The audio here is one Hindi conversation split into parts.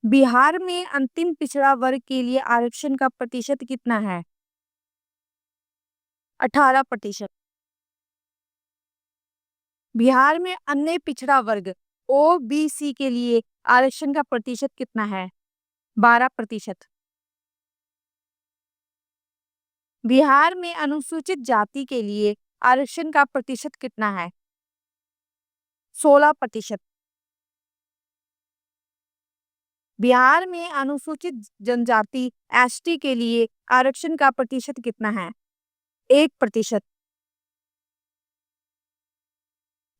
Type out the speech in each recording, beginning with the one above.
बिहार में अंतिम पिछड़ा वर्ग के लिए आरक्षण का प्रतिशत कितना है? 18%। बिहार में अन्य पिछड़ा वर्ग ओबीसी के लिए आरक्षण का प्रतिशत कितना है? 12%। बिहार में अनुसूचित जाति के लिए आरक्षण का प्रतिशत कितना है? 16%। बिहार में अनुसूचित जनजाति एसटी के लिए आरक्षण का प्रतिशत कितना है? 1%।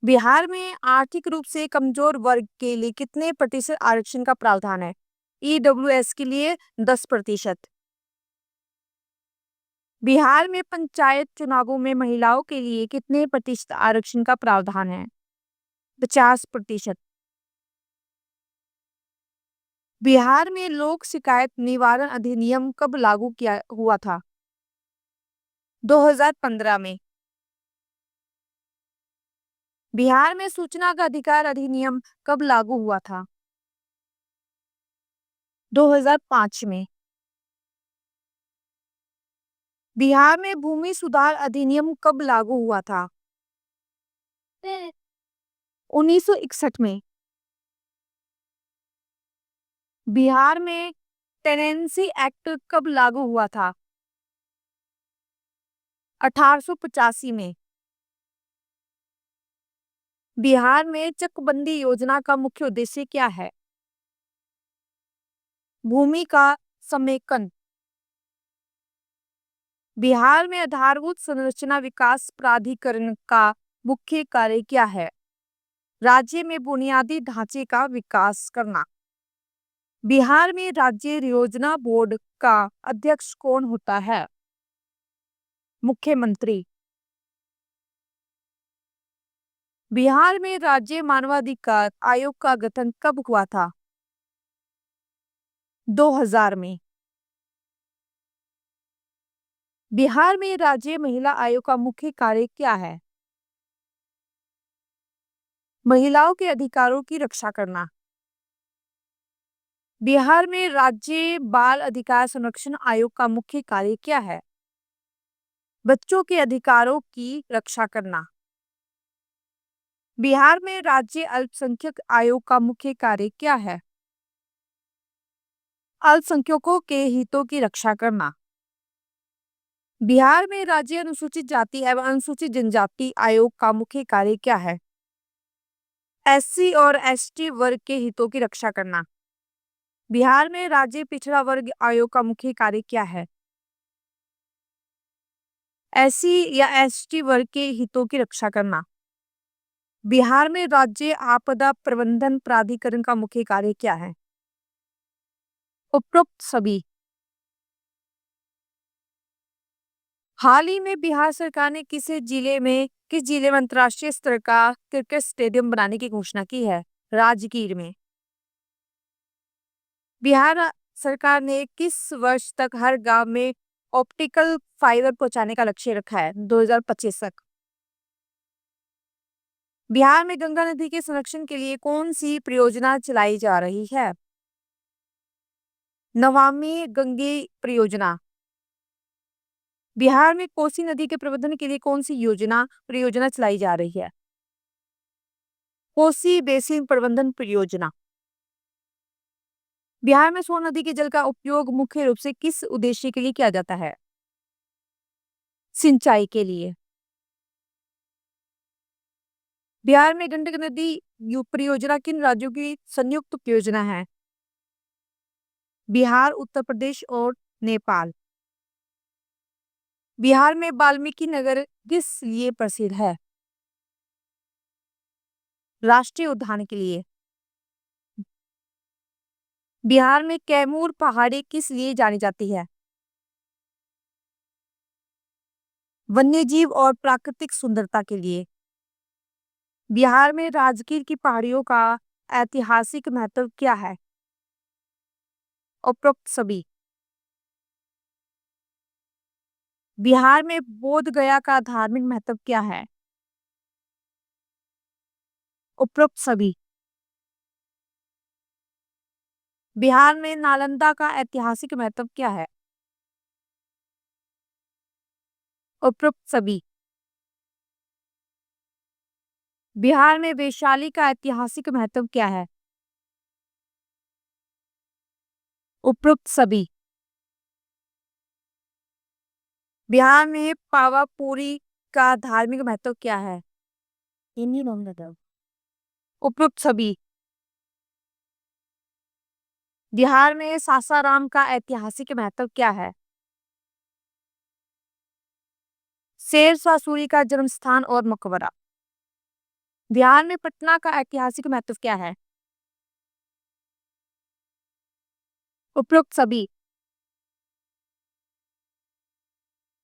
बिहार में आर्थिक रूप से कमजोर वर्ग के लिए कितने प्रतिशत आरक्षण का प्रावधान है? ईडब्ल्यूएस के लिए 10%। बिहार में पंचायत चुनावों में महिलाओं के लिए कितने प्रतिशत आरक्षण का प्रावधान है? 50%। बिहार में लोक शिकायत निवारण अधिनियम कब लागू किया हुआ था? 2015 में। बिहार में सूचना का अधिकार अधिनियम कब लागू हुआ था? 2005 में। बिहार में भूमि सुधार अधिनियम कब लागू हुआ था? 1961 में। बिहार में टेनेंसी एक्ट कब लागू हुआ था? 1885 में। बिहार में चकबंदी योजना का मुख्य उद्देश्य क्या है? भूमि का समेकन। बिहार में आधारभूत संरचना विकास प्राधिकरण का मुख्य कार्य क्या है? राज्य में बुनियादी ढांचे का विकास करना। बिहार में राज्य योजना बोर्ड का अध्यक्ष कौन होता है? मुख्यमंत्री। बिहार में राज्य मानवाधिकार आयोग का गठन कब हुआ था? 2000 में। बिहार में राज्य महिला आयोग का मुख्य कार्य क्या है? महिलाओं के अधिकारों की रक्षा करना। बिहार में राज्य बाल अधिकार संरक्षण आयोग का मुख्य कार्य क्या है? बच्चों के अधिकारों की रक्षा करना। बिहार में राज्य अल्पसंख्यक आयोग का मुख्य कार्य क्या है? अल्पसंख्यकों के हितों की रक्षा करना। बिहार में राज्य अनुसूचित जाति एवं अनुसूचित जनजाति आयोग का मुख्य कार्य क्या है? एससी और एसटी वर्ग के हितों की रक्षा करना। बिहार में राज्य पिछड़ा वर्ग आयोग का मुख्य कार्य क्या है? एससी या एसटी वर्ग के हितों की रक्षा करना। बिहार में राज्य आपदा प्रबंधन प्राधिकरण का मुख्य कार्य क्या है? उपरोक्त सभी। हाल ही में बिहार सरकार ने किस जिले में अंतर्राष्ट्रीय स्तर का क्रिकेट स्टेडियम बनाने की घोषणा की है? राजगीर में। बिहार सरकार ने किस वर्ष तक हर गांव में ऑप्टिकल फाइबर पहुंचाने का लक्ष्य रखा है? 2025 तक। बिहार में गंगा नदी के संरक्षण के लिए कौन सी परियोजना चलाई जा रही है? नमामि गंगे परियोजना। बिहार में कोसी नदी के प्रबंधन के लिए कौन सी परियोजना चलाई जा रही है? कोसी बेसिन प्रबंधन परियोजना। बिहार में सोन नदी के जल का उपयोग मुख्य रूप से किस उद्देश्य के लिए किया जाता है? सिंचाई के लिए। बिहार में गंडक नदी परियोजना किन राज्यों की संयुक्त परियोजना है? बिहार, उत्तर प्रदेश और नेपाल। बिहार में वाल्मीकि नगर किस लिए प्रसिद्ध है? राष्ट्रीय उद्यान के लिए। बिहार में कैमूर पहाड़ी किस लिए जानी जाती है? वन्यजीव और प्राकृतिक सुंदरता के लिए। बिहार में राजगीर की पहाड़ियों का ऐतिहासिक महत्व क्या है? उपरोक्त सभी। बिहार में बोध गया का धार्मिक महत्व क्या है? उपरोक्त सभी। बिहार में नालंदा का ऐतिहासिक महत्व क्या है? उपरोक्त सभी। बिहार में वैशाली का ऐतिहासिक महत्व क्या है? उपरोक्त सभी। बिहार में पावापुरी का धार्मिक महत्व क्या है? हिंदी में बताओ। उपरोक्त सभी। बिहार में सासाराम का ऐतिहासिक महत्व क्या है? शेरशाह सूरी का जन्म स्थान और मकबरा। बिहार में पटना का ऐतिहासिक महत्व क्या है? उपरोक्त सभी।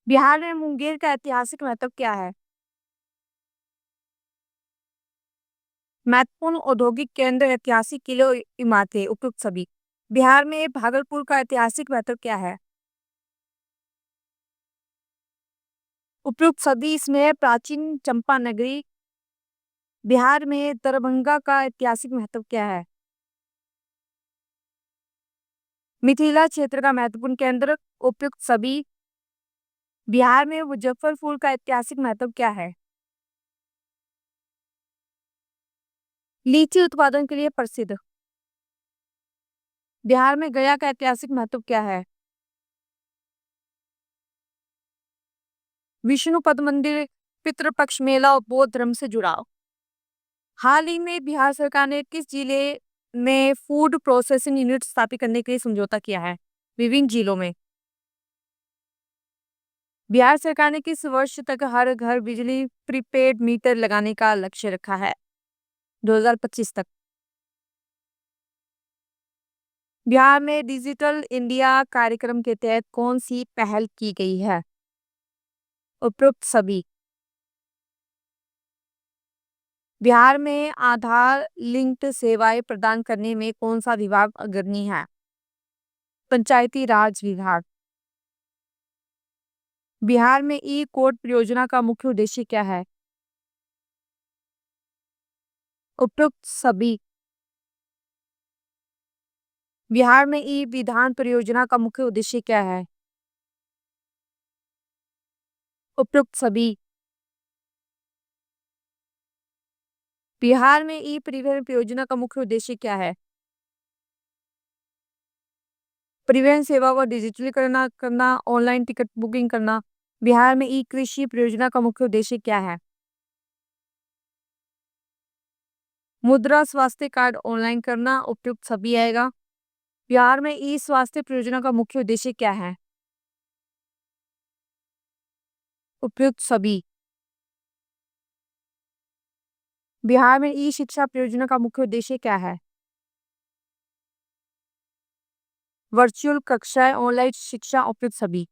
बिहार में मुंगेर का ऐतिहासिक महत्व क्या है? महत्वपूर्ण औद्योगिक केंद्र, ऐतिहासिक किले और इमारतें। उपरोक्त सभी। बिहार में भागलपुर का ऐतिहासिक महत्व क्या है? उपरोक्त सभी। इसमें प्राचीन चंपा नगरी। बिहार में दरभंगा का ऐतिहासिक महत्व क्या है? मिथिला क्षेत्र का महत्वपूर्ण केंद्र। उपयुक्त सभी। बिहार में मुजफ्फरपुर का ऐतिहासिक महत्व क्या है? लीची उत्पादन के लिए प्रसिद्ध। बिहार में गया का ऐतिहासिक महत्व क्या है? विष्णु पद मंदिर, पितृपक्ष मेला और बौद्ध धर्म से जुड़ाव। हाल ही में बिहार सरकार ने किस जिले में फूड प्रोसेसिंग यूनिट स्थापित करने के लिए समझौता किया है? विभिन्न जिलों में। बिहार सरकार ने किस वर्ष तक हर घर बिजली प्रीपेड मीटर लगाने का लक्ष्य रखा है? 2025 तक। बिहार में डिजिटल इंडिया कार्यक्रम के तहत कौन सी पहल की गई है? उपरोक्त सभी। बिहार में आधार लिंक्ड सेवाएं प्रदान करने में कौन सा विभाग अग्रणी है? पंचायती राज विभाग। बिहार में ई कोर्ट परियोजना का मुख्य उद्देश्य क्या है? उपरोक्त सभी। बिहार में ई विधान परियोजना का मुख्य उद्देश्य क्या है? उपरोक्त सभी। बिहार में ई परिवहन परियोजना का मुख्य उद्देश्य क्या है? परिवहन सेवा को डिजिटलीकरण करना, ऑनलाइन टिकट बुकिंग करना। बिहार में ई कृषि परियोजना का मुख्य उद्देश्य क्या है? मुद्रा स्वास्थ्य कार्ड ऑनलाइन करना। उपयुक्त सभी आएगा। बिहार में ई स्वास्थ्य परियोजना का मुख्य उद्देश्य क्या है? उपयुक्त सभी। बिहार में ई शिक्षा परियोजना का मुख्य उद्देश्य क्या है? वर्चुअल कक्षाएं, ऑनलाइन शिक्षा। उपयुक्त सभी।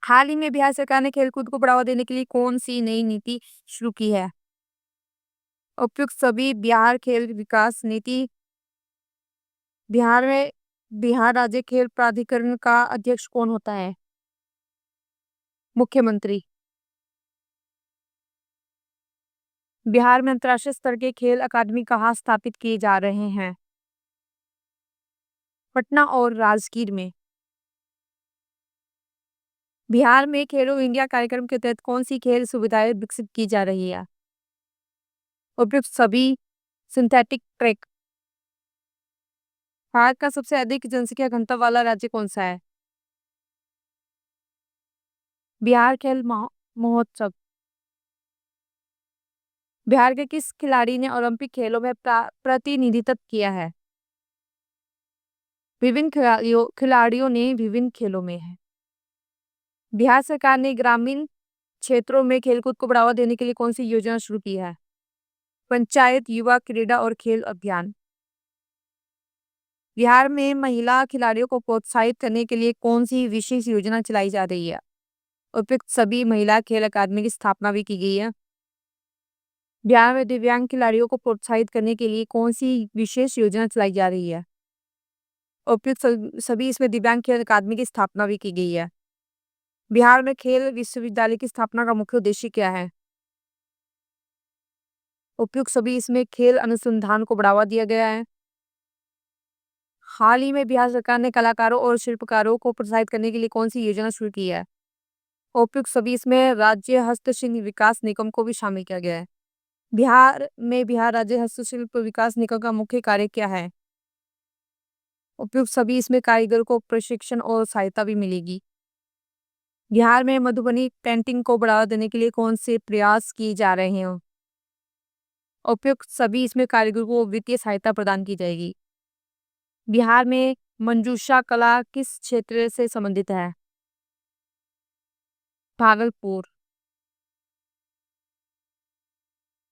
हाल ही में बिहार सरकार ने खेलकूद को बढ़ावा देने के लिए कौन सी नई नीति शुरू की है? उपयुक्त सभी। बिहार खेल विकास नीति। बिहार में बिहार राज्य खेल प्राधिकरण का अध्यक्ष कौन होता है? मुख्यमंत्री। बिहार में अंतर्राष्ट्रीय स्तर के खेल अकादमी कहाँ स्थापित किए जा रहे हैं? पटना और राजगीर में। बिहार में खेलो इंडिया कार्यक्रम के तहत कौन सी खेल सुविधाएं विकसित की जा रही है? उपयुक्त सभी। Synthetic track. भारत का सबसे अधिक जनसंख्या घनत्व वाला राज्य कौन सा है? बिहार खेल महोत्सव। बिहार के किस खिलाड़ी ने ओलंपिक खेलों में प्रतिनिधित्व किया है? विभिन्न खिलाड़ियों ने विभिन्न खेलों में है। बिहार सरकार ने ग्रामीण क्षेत्रों में खेलकूद को बढ़ावा देने के लिए कौन सी योजना शुरू की है? पंचायत युवा क्रीड़ा और खेल अभियान। बिहार में महिला खिलाड़ियों को प्रोत्साहित करने के लिए कौन सी विशेष योजना चलाई जा रही है? उपयुक्त सभी। महिला खेल अकादमी की स्थापना भी की गई है। बिहार में दिव्यांग खिलाड़ियों को प्रोत्साहित करने के लिए कौन सी विशेष योजना चलाई जा रही है? उपयुक्त सभी। इसमें दिव्यांग खेल अकादमी की स्थापना भी की गई है। बिहार में खेल विश्वविद्यालय की स्थापना का मुख्य उद्देश्य क्या है? उपयुक्त सभी। इसमें खेल अनुसंधान को बढ़ावा दिया गया है। हाल ही में बिहार सरकार ने कलाकारों और शिल्पकारों को प्रोत्साहित करने के लिए कौन सी योजना शुरू की है? उपयुक्त सभी इसमें राज्य हस्तशिल्प विकास निगम को भी शामिल किया गया है। बिहार राज्य हस्तशिल्प विकास निगम का मुख्य कार्य क्या है? उपयुक्त सभी इसमें कारीगर को प्रशिक्षण और सहायता भी मिलेगी। बिहार में मधुबनी पेंटिंग को बढ़ावा देने के लिए कौन से प्रयास किए जा रहे हैं? उपयुक्त सभी इसमें कारीगर को वित्तीय सहायता प्रदान की जाएगी। बिहार में मंजूषा कला किस क्षेत्र से संबंधित है? भागलपुर।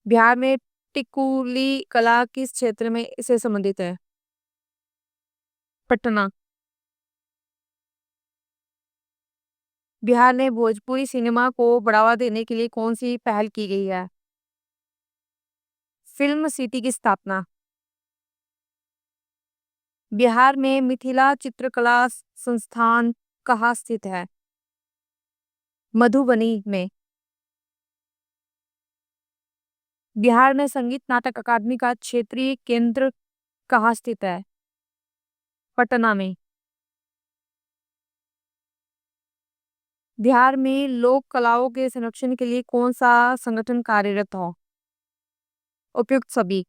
बिहार में टिकुली कला किस क्षेत्र में से संबंधित है? पटना। बिहार में भोजपुरी सिनेमा को बढ़ावा देने के लिए कौन सी पहल की गई है? फिल्म सिटी की स्थापना। बिहार में मिथिला चित्रकला संस्थान कहाँ स्थित है? मधुबनी में। बिहार में संगीत नाटक अकादमी का क्षेत्रीय केंद्र कहाँ स्थित है? पटना में। बिहार में लोक कलाओं के संरक्षण के लिए कौन सा संगठन कार्यरत हो? उपयुक्त सभी।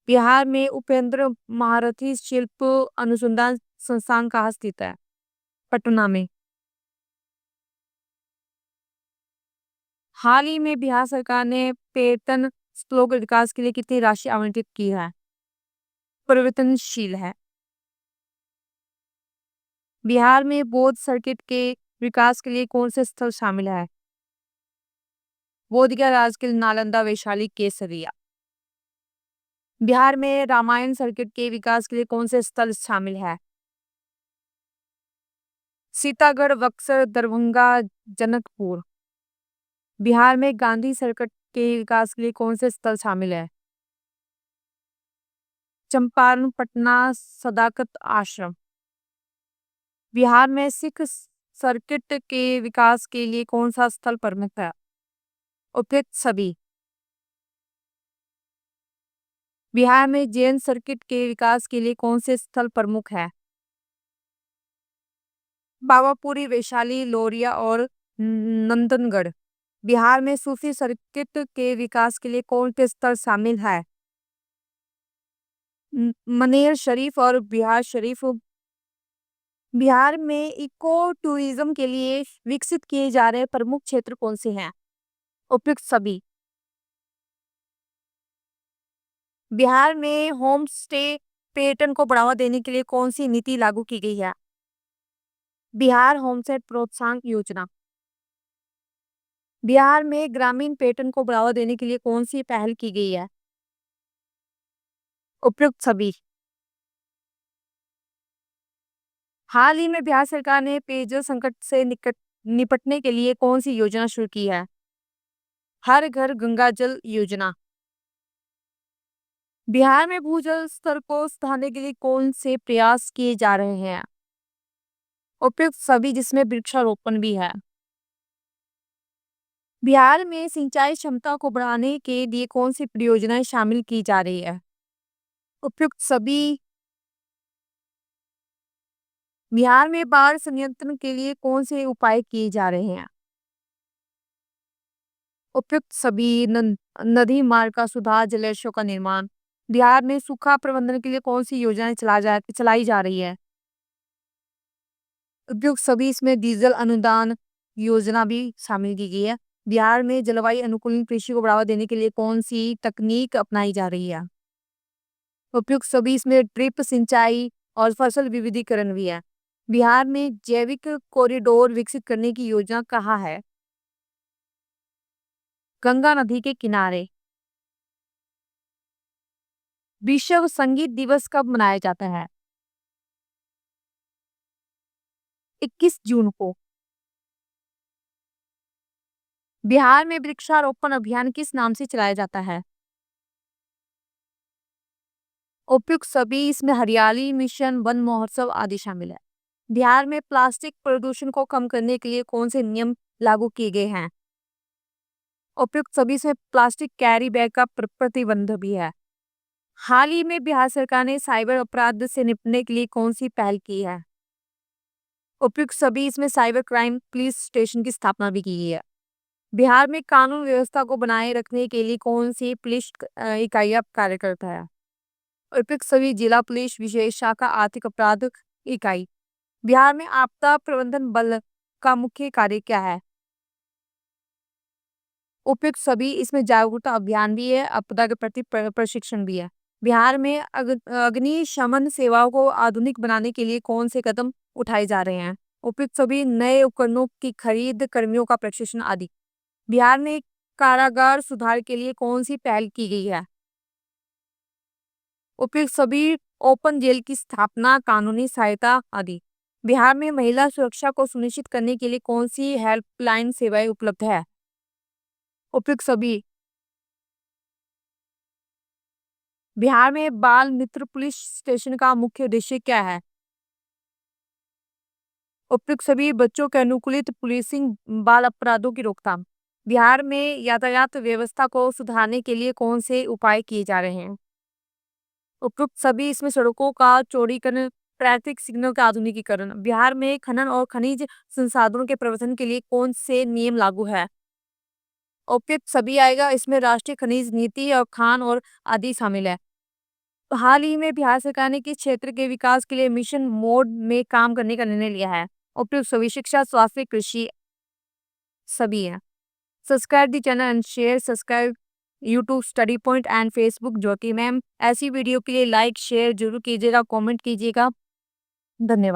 बिहार में उपेंद्र महारथी शिल्प अनुसंधान संस्थान कहाँ स्थित है? पटना में। हाल ही में बिहार सरकार ने पर्यटन स्थलों के विकास के लिए कितनी राशि आवंटित की है? परिवर्तनशील है। बिहार में बौद्ध सर्किट के विकास के लिए कौन से स्थल शामिल है? बोधगया, राजगीर, नालंदा, वैशाली, केसरिया। बिहार में रामायण सर्किट के विकास के लिए कौन से स्थल शामिल है? सीतागढ़, बक्सर, दरभंगा, जनकपुर। बिहार में गांधी सर्किट के विकास के लिए कौन से स्थल शामिल है? चंपारण, पटना, सदाकत आश्रम। बिहार में सिख सर्किट के विकास के लिए कौन सा स्थल प्रमुख है? उपयुक्त सभी। बिहार में जैन सर्किट के विकास के लिए कौन से स्थल प्रमुख है? पावापुरी, वैशाली, लौरिया और नंदनगढ़। बिहार में सूफी सर्किट के विकास के लिए कौन से स्थल शामिल है? मनेर शरीफ और बिहार शरीफ। बिहार में इको टूरिज्म के लिए विकसित किए जा रहे प्रमुख क्षेत्र कौन से हैं? उपयुक्त सभी। बिहार में होम स्टे पर्यटन को बढ़ावा देने के लिए कौन सी नीति लागू की गई है? बिहार होमस्टे प्रोत्साहन योजना। बिहार में ग्रामीण पर्यटन को बढ़ावा देने के लिए कौन सी पहल की गई है? उपयुक्त सभी। हाल ही में बिहार सरकार ने पेयजल संकट से निपटने के लिए कौन सी योजना शुरू की है? हर घर गंगा जल योजना। बिहार में भूजल स्तर को सुधारने के लिए कौन से प्रयास किए जा रहे हैं? उपयुक्त सभी, जिसमें वृक्षारोपण भी है। बिहार में सिंचाई क्षमता को बढ़ाने के लिए कौन सी परियोजनाएं शामिल की जा रही है? उपयुक्त सभी। बिहार में बाढ़ संयंत्रण के लिए कौन से उपाय किए जा रहे हैं? उपयुक्त सभी। नदी मार्ग का सुधार, जलाशयों का निर्माण। बिहार में सूखा प्रबंधन के लिए कौन सी योजनाएं चलाई जा रही है? उपयुक्त सभी, इसमें डीजल अनुदान योजना भी शामिल की गई है। बिहार में जलवायु अनुकूलन कृषि को बढ़ावा देने के लिए कौन सी तकनीक अपनाई जा रही है? उपयुक्त सभी, इसमें ड्रिप सिंचाई और फसल विविधीकरण भी है। बिहार में जैविक कॉरिडोर विकसित करने की योजना कहाँ है? गंगा नदी के किनारे। विश्व संगीत दिवस कब मनाया जाता है? 21 जून को। बिहार में वृक्षारोपण अभियान किस नाम से चलाया जाता है? उपयुक्त सभी, इसमें हरियाली मिशन, वन महोत्सव आदि शामिल है। बिहार में प्लास्टिक प्रदूषण को कम करने के लिए कौन से नियम लागू किए गए हैं? उपयुक्त सभी, से प्लास्टिक कैरी बैग का प्रतिबंध भी है। हाल ही में बिहार सरकार ने साइबर अपराध से निपटने के लिए कौन सी पहल की है? उपयुक्त सभी इसमें साइबर क्राइम पुलिस स्टेशन की स्थापना भी की गई है। बिहार में कानून व्यवस्था को बनाए रखने के लिए कौन सी पुलिस इकाइयां कार्य करता है? उपयुक्त सभी जिला पुलिस विशेष शाखा आर्थिक अपराध इकाई। बिहार में आपदा प्रबंधन बल का मुख्य कार्य क्या है? उपयुक्त सभी इसमें जागरूकता अभियान भी है, आपदा के प्रति प्रशिक्षण भी है। बिहार में अग्निशमन सेवाओं को आधुनिक बनाने के लिए कौन से कदम उठाए जा रहे हैं? उपयुक्त सभी नए उपकरणों की खरीद, कर्मियों का प्रशिक्षण आदि। बिहार में कारागार सुधार के लिए कौन सी पहल की गई है? उपयुक्त सभी ओपन जेल की स्थापना, कानूनी सहायता आदि। बिहार में महिला सुरक्षा को सुनिश्चित करने के लिए कौन सी हेल्पलाइन सेवाएं उपलब्ध है? उपयुक्त सभी। बिहार में बाल मित्र पुलिस स्टेशन का मुख्य उद्देश्य क्या है? उपयुक्त सभी बच्चों के अनुकूलित पुलिसिंग, बाल अपराधों की रोकथाम। बिहार में यातायात व्यवस्था को सुधारने के लिए कौन से उपाय किए जा रहे हैं? उपयुक्त सभी इसमें सड़कों का चौड़ीकरण, ट्रैफिक सिग्नल का आधुनिकीकरण। बिहार में खनन और खनिज संसाधनों के प्रबंधन के लिए कौन से नियम लागू है? उपयुक्त सभी आएगा इसमें राष्ट्रीय खनिज नीति और खान और आदि शामिल है। हाल ही में बिहार सरकार ने किस क्षेत्र के विकास के लिए मिशन मोड में काम करने का निर्णय लिया है? उपयुक्त सभी शिक्षा, स्वास्थ्य, कृषि सभी है। Subscribe the channel and share, subscribe YouTube study point and Facebook Jyoti ma'am. ऐसी वीडियो के लिए लाइक शेयर जरूर कीजिएगा, कमेंट कीजिएगा। धन्यवाद।